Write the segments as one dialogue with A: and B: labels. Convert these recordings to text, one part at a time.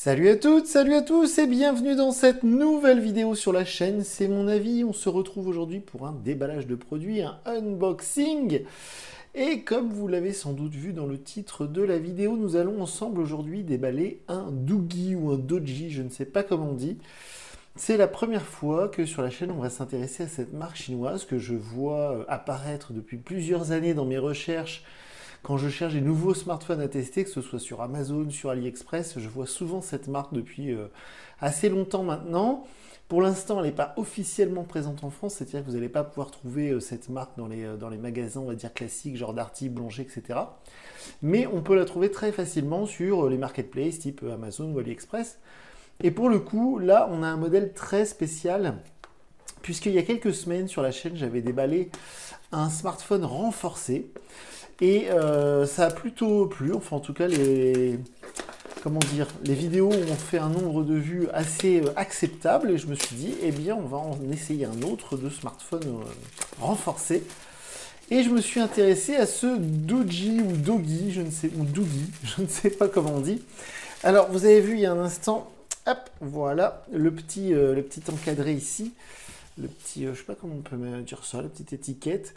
A: Salut à toutes, salut à tous et bienvenue dans cette nouvelle vidéo sur la chaîne. C'est mon avis, on se retrouve aujourd'hui pour un déballage de produits, un unboxing. Et comme vous l'avez sans doute vu dans le titre de la vidéo, nous allons ensemble aujourd'hui déballer un Doogee ou un Doogee, je ne sais pas comment on dit. C'est la première fois que sur la chaîne on va s'intéresser à cette marque chinoise que je vois apparaître depuis plusieurs années dans mes recherches. Quand je cherche des nouveaux smartphones à tester, que ce soit sur Amazon, sur AliExpress, je vois souvent cette marque depuis assez longtemps maintenant. Pour l'instant, elle n'est pas officiellement présente en France, c'est-à-dire que vous n'allez pas pouvoir trouver cette marque dans les magasins, on va dire classiques, genre Darty, Boulanger, etc. Mais on peut la trouver très facilement sur les marketplaces type Amazon ou AliExpress. Et pour le coup, là, on a un modèle très spécial, puisqu'il y a quelques semaines sur la chaîne, j'avais déballé un smartphone renforcé. Et ça a plutôt plu, enfin en tout cas les vidéos ont fait un nombre de vues assez acceptable et je me suis dit, eh bien on va en essayer un autre de smartphone renforcé. Et je me suis intéressé à ce Doogee ou Doogee, Doogee, je ne sais pas comment on dit. Alors vous avez vu il y a un instant, hop, voilà, le petit encadré ici, le petit, je sais pas comment on peut dire ça, la petite étiquette.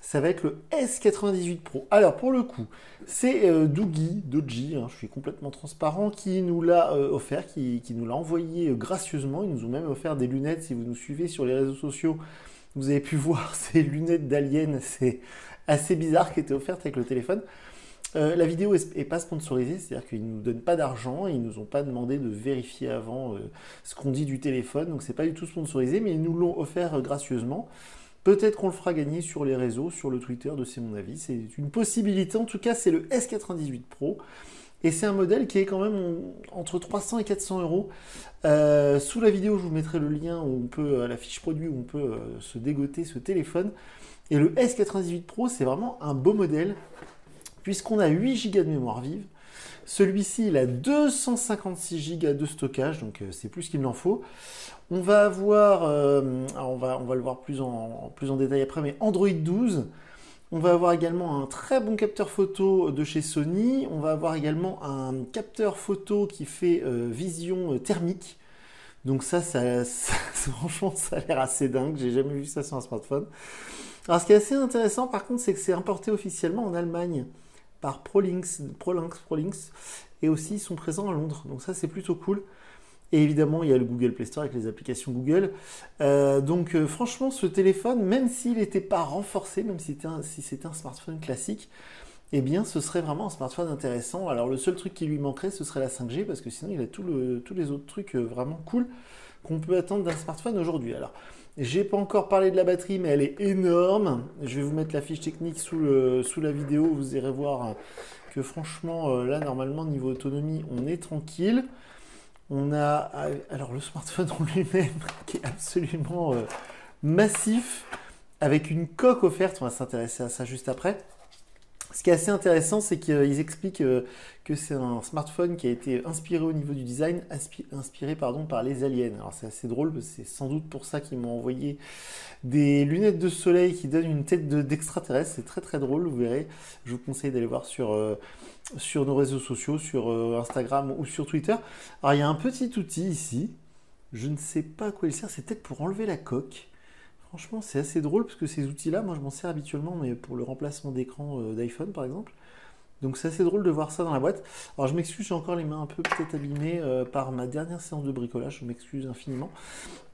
A: Ça va être le S98 Pro. Alors pour le coup, c'est Doogee, hein, je suis complètement transparent, qui nous l'a offert, qui nous l'a envoyé gracieusement. Ils nous ont même offert des lunettes. Si vous nous suivez sur les réseaux sociaux, vous avez pu voir ces lunettes d'Alien, c'est assez bizarre, qui étaient offertes avec le téléphone. La vidéo est pas sponsorisée, c'est-à-dire qu'ils ne nous donnent pas d'argent, ils nous ont pas demandé de vérifier avant ce qu'on dit du téléphone, donc c'est pas du tout sponsorisé, mais ils nous l'ont offert gracieusement. Peut-être qu'on le fera gagner sur les réseaux, sur le Twitter de C'est mon avis. C'est une possibilité. En tout cas, c'est le S98 Pro. Et c'est un modèle qui est quand même entre 300 et 400 euros. Sous la vidéo, je vous mettrai le lien où on peut, à la fiche produit, où on peut se dégoter ce téléphone. Et le S98 Pro, c'est vraiment un beau modèle, puisqu'on a 8 Go de mémoire vive. Celui-ci, il a 256 Go de stockage, donc c'est plus qu'il n'en faut. On va avoir, on va le voir plus en détail après, mais Android 12. On va avoir également un très bon capteur photo de chez Sony. On va avoir également un capteur photo qui fait vision thermique. Donc franchement, ça a l'air assez dingue. J'ai jamais vu ça sur un smartphone. Alors, ce qui est assez intéressant, par contre, c'est que c'est importé officiellement en Allemagne par Prolinx, et aussi ils sont présents à Londres. Donc ça, c'est plutôt cool. Et évidemment, il y a le Google Play Store avec les applications Google. Franchement, ce téléphone, même s'il n'était pas renforcé, même si c'était un smartphone classique, eh bien, ce serait vraiment un smartphone intéressant. Alors, le seul truc qui lui manquerait, ce serait la 5G, parce que sinon, il a tous les autres trucs vraiment cool qu'on peut attendre d'un smartphone aujourd'hui. Alors, j'ai pas encore parlé de la batterie, mais elle est énorme. Je vais vous mettre la fiche technique sous la vidéo. Vous irez voir que franchement, là, normalement, niveau autonomie, on est tranquille. On a alors le smartphone en lui-même qui est absolument massif, avec une coque offerte. On va s'intéresser à ça juste après. Ce qui est assez intéressant, c'est qu'ils expliquent que c'est un smartphone qui a été inspiré au niveau du design, inspiré par les aliens. Alors c'est assez drôle, parce que c'est sans doute pour ça qu'ils m'ont envoyé des lunettes de soleil qui donnent une tête d'extraterrestre. C'est très très drôle, vous verrez. Je vous conseille d'aller voir sur nos réseaux sociaux, sur Instagram ou sur Twitter. Alors il y a un petit outil ici, je ne sais pas à quoi il sert, c'est peut-être pour enlever la coque. Franchement, c'est assez drôle parce que ces outils-là, moi je m'en sers habituellement, mais pour le remplacement d'écran d'iPhone par exemple. Donc c'est assez drôle de voir ça dans la boîte. Alors je m'excuse, j'ai encore les mains un peu peut-être abîmées par ma dernière séance de bricolage, je m'excuse infiniment.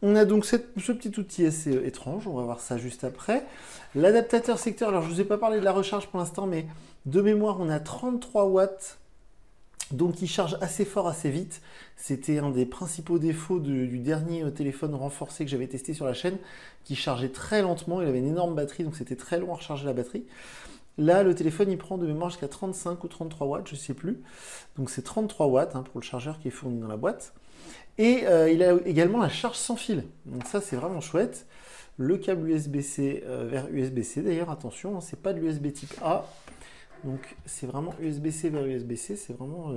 A: On a donc ce petit outil assez étrange, on va voir ça juste après. L'adaptateur secteur, alors je ne vous ai pas parlé de la recharge pour l'instant, mais de mémoire on a 33 watts. Donc il charge assez fort, assez vite. C'était un des principaux défauts du dernier téléphone renforcé que j'avais testé sur la chaîne, qui chargeait très lentement. Il avait une énorme batterie, donc c'était très long à recharger la batterie. Là, le téléphone, il prend de mémoire jusqu'à 35 ou 33 watts, je ne sais plus. Donc c'est 33 watts hein, pour le chargeur qui est fourni dans la boîte. Et il a également la charge sans fil. Donc ça, c'est vraiment chouette. Le câble USB-C vers USB-C, d'ailleurs, attention, hein, c'est pas de l'USB type A. Donc c'est vraiment USB-C vers USB-C, c'est vraiment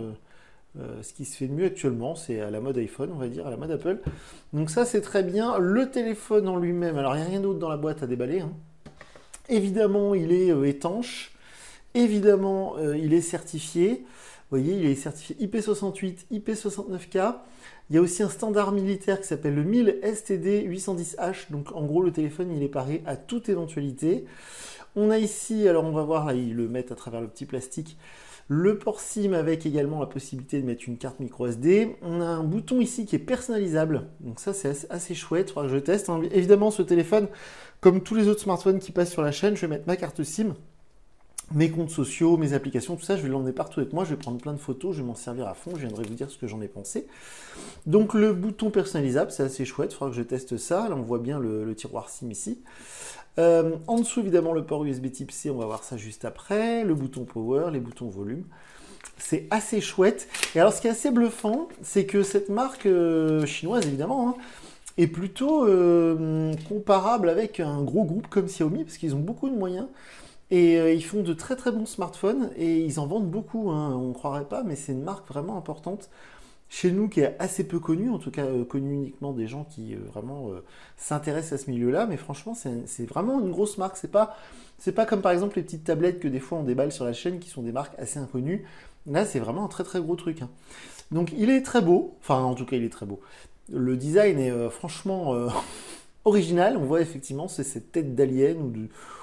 A: ce qui se fait de mieux actuellement, c'est à la mode iPhone, on va dire, à la mode Apple. Donc ça c'est très bien. Le téléphone en lui-même, alors il n'y a rien d'autre dans la boîte à déballer. Hein. Évidemment il est étanche, évidemment il est certifié. voyez, il est certifié IP68, IP69K. Il y a aussi un standard militaire qui s'appelle le 1000 STD 810H. Donc en gros, le téléphone, il est paré à toute éventualité. On a ici, alors on va voir, là, ils le mettent à travers le petit plastique, le port SIM avec également la possibilité de mettre une carte micro SD. On a un bouton ici qui est personnalisable. Donc ça, c'est assez chouette. Il faudra que je teste. Évidemment, ce téléphone, comme tous les autres smartphones qui passent sur la chaîne, je vais mettre ma carte SIM, mes comptes sociaux, mes applications, tout ça, je vais l'emmener partout avec moi. Je vais prendre plein de photos, je vais m'en servir à fond. Je viendrai vous dire ce que j'en ai pensé. Donc le bouton personnalisable, c'est assez chouette. Il faudra que je teste ça. Là, on voit bien le tiroir SIM ici. En dessous, évidemment, le port USB Type C, on va voir ça juste après. Le bouton Power, les boutons volume. C'est assez chouette. Et alors, ce qui est assez bluffant, c'est que cette marque chinoise, évidemment, hein, est plutôt comparable avec un gros groupe comme Xiaomi, parce qu'ils ont beaucoup de moyens. Et ils font de très très bons smartphones, et ils en vendent beaucoup, hein, on ne croirait pas, mais c'est une marque vraiment importante. Chez nous, qui est assez peu connu, en tout cas connu uniquement des gens qui vraiment s'intéressent à ce milieu-là, mais franchement, c'est vraiment une grosse marque. C'est pas comme par exemple les petites tablettes que des fois on déballe sur la chaîne, qui sont des marques assez inconnues. Là, c'est vraiment un très très gros truc, hein. Donc, il est très beau, enfin, en tout cas, il est très beau. Le design est franchement original. On voit effectivement, c'est cette tête d'alien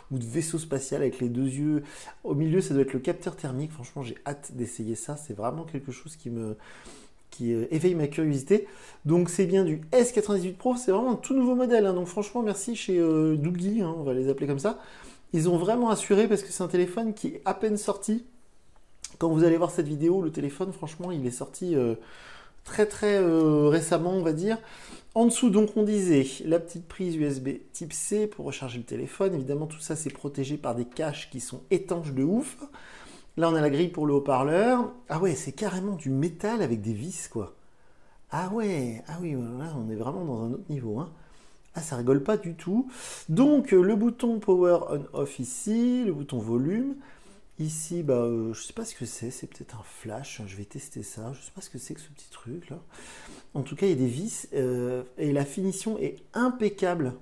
A: ou de vaisseau spatial avec les deux yeux. Au milieu, ça doit être le capteur thermique. Franchement, j'ai hâte d'essayer ça. C'est vraiment quelque chose qui éveille ma curiosité. Donc c'est bien du S98 Pro, c'est vraiment un tout nouveau modèle, hein. Donc franchement merci chez Doogly, hein, on va les appeler comme ça. Ils ont vraiment assuré parce que c'est un téléphone qui est à peine sorti. Quand vous allez voir cette vidéo, le téléphone franchement il est sorti très très récemment on va dire. En dessous donc on disait la petite prise USB type C pour recharger le téléphone. Évidemment tout ça c'est protégé par des caches qui sont étanches de ouf. Là, on a la grille pour le haut-parleur. Ah ouais, c'est carrément du métal avec des vis, quoi. Ah ouais, ah oui, là, on est vraiment dans un autre niveau, hein. Ah, ça rigole pas du tout. Donc, le bouton Power On-Off ici, le bouton Volume. Ici, bah, je sais pas ce que c'est peut-être un flash. Je vais tester ça. Je sais pas ce que c'est que ce petit truc, là. En tout cas, il y a des vis et la finition est impeccable.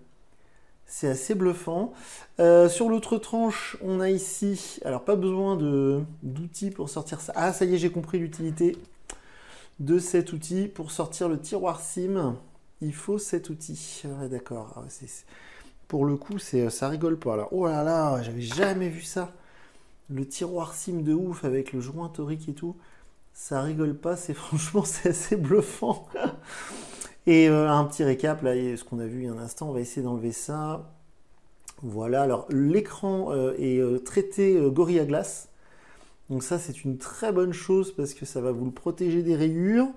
A: C'est assez bluffant. Sur l'autre tranche, on a ici, alors pas besoin d'outils pour sortir ça. Ah, ça y est, j'ai compris l'utilité de cet outil. Pour sortir le tiroir SIM, il faut cet outil. Ouais, d'accord. Ah, pour le coup, ça rigole pas là. Oh là là, j'avais jamais vu ça. Le tiroir SIM de ouf avec le joint torique et tout. Ça rigole pas, franchement, c'est assez bluffant. Et un petit récap, là, ce qu'on a vu il y a un instant, on va essayer d'enlever ça. Voilà, alors l'écran est traité Gorilla Glass. Donc ça, c'est une très bonne chose parce que ça va vous le protéger des rayures.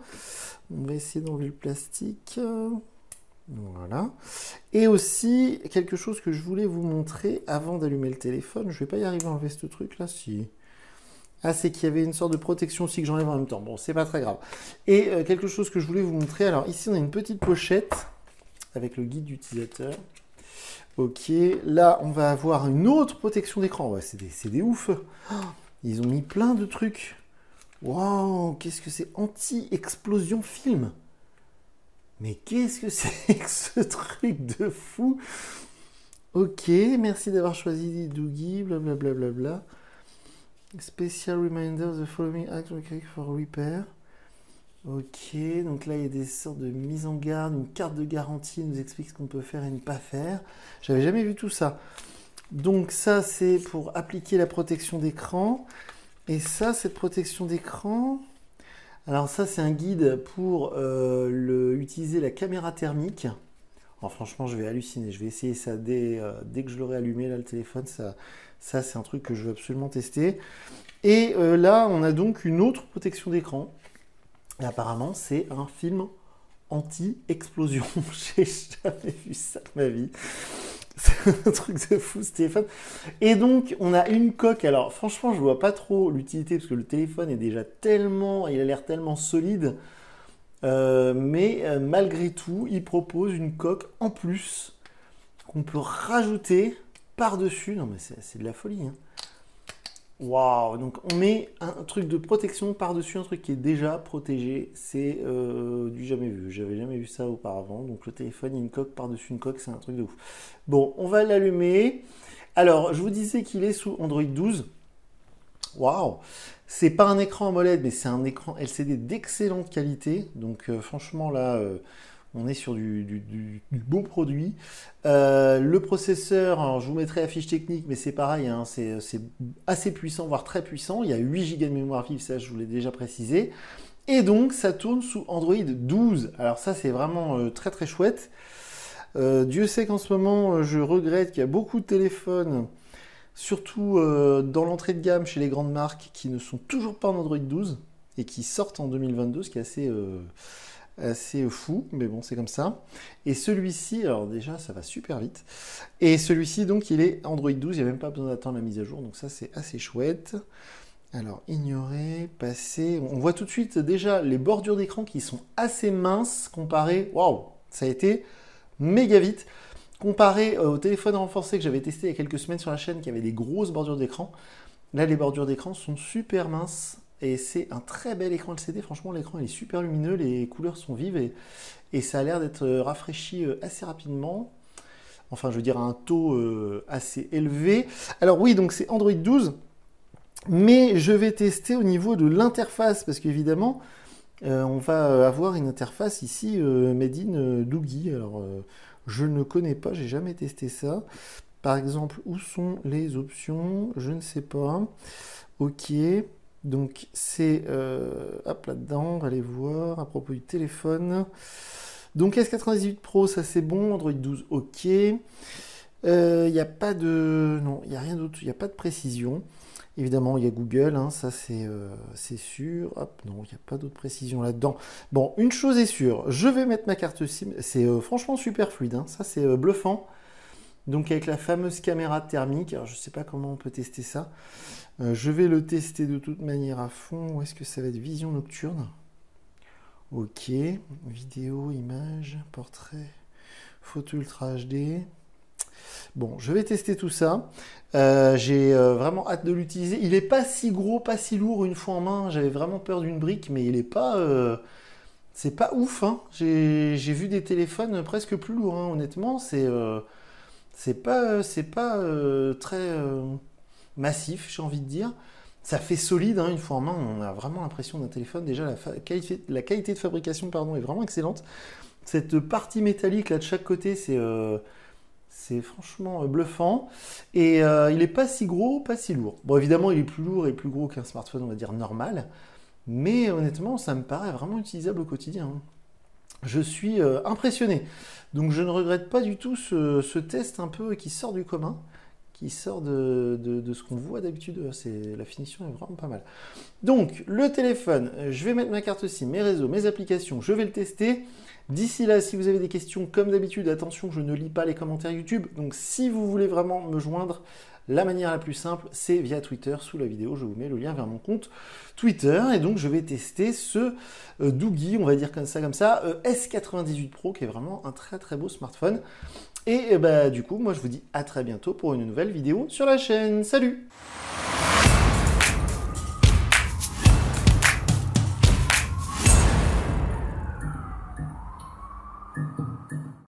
A: On va essayer d'enlever le plastique. Voilà. Et aussi, quelque chose que je voulais vous montrer avant d'allumer le téléphone. Je vais pas y arriver à enlever ce truc-là, si... Ah, c'est qu'il y avait une sorte de protection aussi que j'enlève en même temps. Bon, c'est pas très grave. Et quelque chose que je voulais vous montrer. Alors ici, on a une petite pochette avec le guide d'utilisateur. Ok, là, on va avoir une autre protection d'écran. Ouais, c'est des ouf. Oh, ils ont mis plein de trucs. Waouh, qu'est-ce que c'est? Anti-explosion film. Mais qu'est-ce que c'est que ce truc de fou? Ok, merci d'avoir choisi Doogly, blablabla. Bla, bla, bla. Special reminder, the following act for repair. Ok, donc là il y a des sortes de mise en garde, une carte de garantie nous explique ce qu'on peut faire et ne pas faire. J'avais jamais vu tout ça. Donc ça c'est pour appliquer la protection d'écran. Et ça, cette protection d'écran, alors ça c'est un guide pour utiliser la caméra thermique. Alors franchement je vais halluciner, je vais essayer ça dès que je l'aurai allumé là le téléphone, ça c'est un truc que je veux absolument tester. Et là on a donc une autre protection d'écran. Et apparemment c'est un film anti-explosion. J'ai jamais vu ça de ma vie. C'est un truc de fou ce téléphone. Et donc on a une coque. Alors franchement je vois pas trop l'utilité parce que le téléphone est déjà tellement, il a l'air tellement solide. Mais malgré tout, il propose une coque en plus qu'on peut rajouter par-dessus. Non mais c'est de la folie, hein. Waouh! Donc on met un truc de protection par-dessus un truc qui est déjà protégé. C'est du jamais vu. J'avais jamais vu ça auparavant. Donc le téléphone, il y a une coque par-dessus une coque, c'est un truc de ouf. Bon, on va l'allumer. Alors, je vous disais qu'il est sous Android 12. waouh! C'est pas un écran AMOLED, mais c'est un écran LCD d'excellente qualité. Donc franchement là, on est sur du beau produit. Le processeur, alors, je vous mettrai la fiche technique, mais c'est pareil, hein, c'est assez puissant, voire très puissant. Il y a 8 Go de mémoire vive, ça je vous l'ai déjà précisé. Et donc ça tourne sous Android 12. Alors ça c'est vraiment très très chouette. Dieu sait qu'en ce moment, je regrette qu'il y a beaucoup de téléphones, surtout dans l'entrée de gamme chez les grandes marques, qui ne sont toujours pas en Android 12 et qui sortent en 2022, ce qui est assez fou, mais bon, c'est comme ça. Et celui-ci, alors déjà, ça va super vite. Et celui-ci, donc, il est Android 12, il n'y a même pas besoin d'attendre la mise à jour, donc ça, c'est assez chouette. Alors, ignorer, passer. On voit tout de suite déjà les bordures d'écran qui sont assez minces comparées. Waouh, ça a été méga vite. Comparé au téléphone renforcé que j'avais testé il y a quelques semaines sur la chaîne qui avait des grosses bordures d'écran, là les bordures d'écran sont super minces et c'est un très bel écran LCD. Franchement, l'écran il est super lumineux, les couleurs sont vives et ça a l'air d'être rafraîchi assez rapidement. Enfin, je veux dire à un taux assez élevé. Alors oui, donc c'est Android 12, mais je vais tester au niveau de l'interface parce qu'évidemment, on va avoir une interface ici made in Doogie. Alors, je ne connais pas, j'ai jamais testé ça. Par exemple, où sont les options? Je ne sais pas. Ok, donc c'est hop là-dedans, on va aller voir à propos du téléphone. Donc S98 Pro, ça c'est bon. Android 12, ok. Il n'y a pas de... Non, il n'y a rien d'autre, il n'y a pas de précision. Évidemment, il y a Google, hein, ça c'est sûr. Hop, non, il n'y a pas d'autre précision là-dedans. Bon, une chose est sûre, je vais mettre ma carte SIM. C'est franchement super fluide, hein, ça c'est bluffant. Donc avec la fameuse caméra thermique, alors je ne sais pas comment on peut tester ça. Je vais le tester de toute manière à fond. Où est-ce que ça va être? Vision nocturne. Ok, vidéo, image, portrait, photo Ultra HD. Bon, je vais tester tout ça. J'ai vraiment hâte de l'utiliser. Il n'est pas si gros, pas si lourd une fois en main. J'avais vraiment peur d'une brique, mais il n'est pas... c'est pas ouf, hein. J'ai vu des téléphones presque plus lourds, hein. Honnêtement. C'est pas très massif, j'ai envie de dire. Ça fait solide, hein, une fois en main. On a vraiment l'impression d'un téléphone. Déjà, la qualité de fabrication pardon, est vraiment excellente. Cette partie métallique là de chaque côté, c'est franchement bluffant. Et il n'est pas si gros, pas si lourd. Bon, évidemment, il est plus lourd et plus gros qu'un smartphone, on va dire, normal. Mais honnêtement, ça me paraît vraiment utilisable au quotidien. Je suis impressionné. Donc, je ne regrette pas du tout ce test un peu qui sort du commun, qui sort de ce qu'on voit d'habitude. La finition est vraiment pas mal. Donc, le téléphone, je vais mettre ma carte SIM, mes réseaux, mes applications, je vais le tester. D'ici là, si vous avez des questions, comme d'habitude, attention, je ne lis pas les commentaires YouTube. Donc, si vous voulez vraiment me joindre, la manière la plus simple, c'est via Twitter. Sous la vidéo, je vous mets le lien vers mon compte Twitter. Et donc, je vais tester ce Doogie, on va dire comme ça, S98 Pro, qui est vraiment un très très beau smartphone. Et bah, du coup, moi, je vous dis à très bientôt pour une nouvelle vidéo sur la chaîne. Salut!